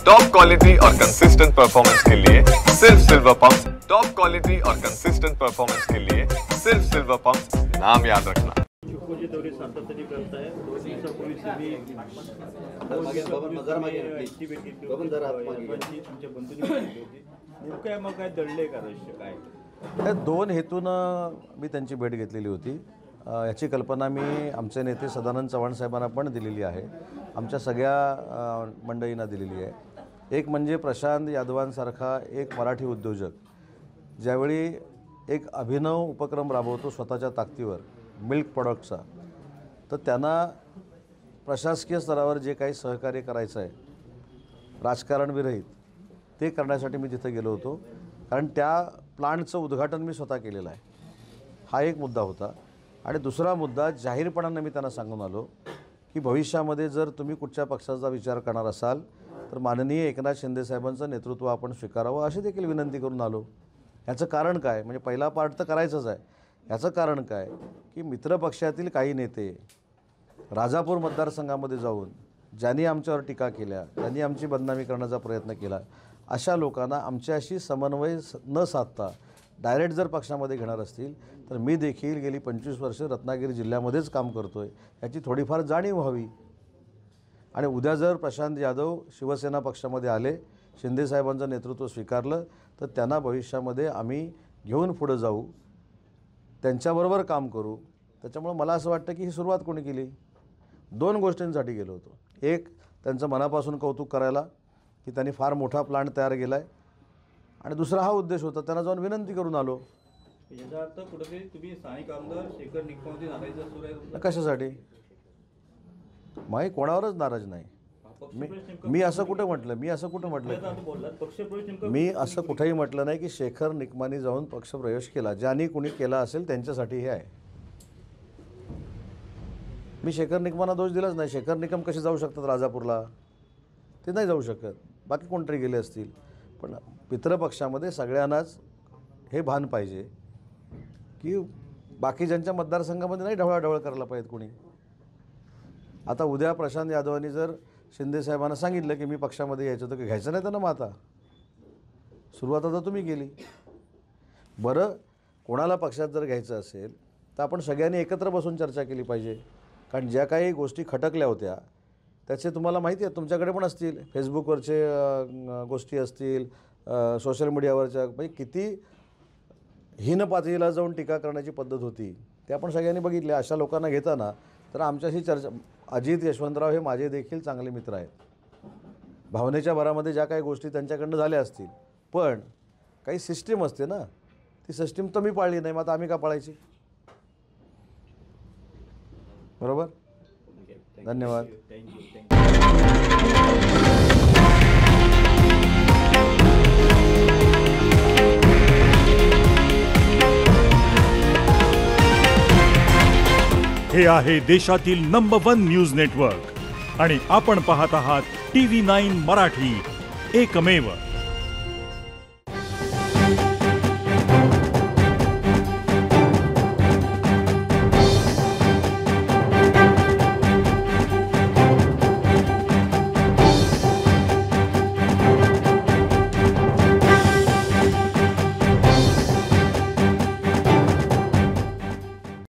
Top quality और consistent performance के लिए सिर्फ सिल्वर पंप्स। टॉप क्वालिटी और कंसिस्टेंट परफॉर्मेंस के लिए सिर्फ सिल्वर पंप्स, नाम याद रखना। चिपकोचे दौरे सातत्याने करत आहे। 2 दिवसापूर्वी तुम्ही तुमच्या बंधूंनी होती, नेमकं मग काय दडले का रहस्य काय? या 2 हेतूनं मी त्यांची भेट घेतलेली होती। याची कल्पना मी आमचे नेते सदानंद चव्हाण साहेबांना पण दिलेली आहे, आमच्या सगळ्या मंडळींना दिलेली आहे। एक म्हणजे प्रशांत यादवांसारखा एक मराठी उद्योजक ज्यावेळी एक अभिनव उपक्रम राबवतो स्वतःच्या ताकदीवर मिल्क प्रोडक्टचा, तर त्यांना प्रशासकीय स्तरावर जे काही सहकार्य करायचं आहे राजकारण विरहित ते करण्यासाठी मी तिथे गेलो होतो, कारण त्या प्लांटचं उद्घाटन मी स्वतः केलेलं आहे। हा एक मुद्दा होता। आणि दुसरा मुद्दा जाहीरपणाने मी त्यांना सांगून आलो की भविष्यामध्ये जर तुम्ही कुठच्या पक्षाचा विचार करणार असाल तर माननीय एकनाथ शिंदे साहेबांचं नेतृत्व आपण स्वीकारावं अशी देखील विनंती करून आलो। याचं कारण काय, म्हणजे पहिला पार्ट तर करायचंच आहे, याचं कारण काय की मित्रपक्षातील काही नेते राजापूर मतदारसंघामध्ये जाऊन ज्यांनी आमच्यावर टीका केल्या, ज्यांनी आमची बदनामी करण्याचा प्रयत्न केला, अशा लोकांना आमच्याशी समन्वय न साधता डायरेक्ट जर पक्षामध्ये घेणार असतील तर मी देखील गेली 25 वर्ष रत्नागिरी जिल्ह्यामध्येच काम करतो आहे, याची थोडीफार जाणीव व्हावी। आणि उद्या जर प्रशांत यादव शिवसेना पक्षामध्ये आले, शिंदे साहेबांचं नेतृत्व स्वीकारलं, तर त्यांना भविष्यामध्ये आम्ही घेऊन पुढे जाऊ, त्यांच्याबरोबर काम करू। त्याच्यामुळे मला असं वाटतं की ही सुरुवात कोणी केली, 2 गोष्टींसाठी गेलो होतो। एक, त्यांचं मनापासून कौतुक करायला की त्यांनी फार मोठा प्लांट तयार केला आहे, आणि दुसरा हा उद्देश होता, त्यांना जाऊन विनंती करून आलो। याचा अर्थ कुठेतरी तुम्ही स्थानिक आमदार शेखर निकममध्ये नारायचं सुरू आहे कशासाठी? माही कोणावरच नाराज नाही मी असं कुठं म्हटलं, मी असं कुठेही म्हटलं नाही की शेखर निकमानी जाऊन पक्षप्रवेश केला। ज्यांनी कुणी केला असेल त्यांच्यासाठी हे आहे। मी शेखर निकमांना दोष दिलाच नाही। शेखर निकम कसे जाऊ शकतात राजापूरला? ते नाही जाऊ शकत, बाकी कोणतरी गेले असतील। पण मित्रपक्षामध्ये सगळ्यांनाच हे भान पाहिजे की बाकी ज्यांच्या मतदारसंघामध्ये नाही ढवळाढवळ करायला पाहिजे कोणी। आता उद्या प्रशांत यादवांनी जर शिंदे साहेबांना सांगितलं की मी पक्षामध्ये यायचं, तर घ्यायचं नाही त्यांना। मग आता सुरुवात आता तुम्ही केली। बरं, कोणाला पक्षात जर घ्यायचं असेल तर आपण सगळ्यांनी एकत्र बसून चर्चा केली पाहिजे, कारण ज्या काही गोष्टी खटकल्या होत्या त्याचे तुम्हाला माहिती आहे, तुमच्याकडे पण असतील, फेसबुकवरचे गोष्टी असतील, सोशल मीडियावरच्या, म्हणजे किती हीन पातळीला जाऊन टीका करण्याची पद्धत होती ते आपण सगळ्यांनी बघितले। अशा लोकांना घेताना तर आमच्याशी चर्चा, अजित यशवंतराव हे माझे देखील चांगले मित्र आहेत, भावनेच्या भरामध्ये ज्या काही गोष्टी त्यांच्याकडनं झाल्या असतील, पण काही सिस्टीम असते ना, ती सिस्टीम तर मी पाळली नाही, मग आता आम्ही का पाळायची? बरोबर, धन्यवाद। हे आहे देशातील नंबर 1 न्यूज नेटवर्क आणि आपण पाहत आहात TV9 मराठी, एकमेव।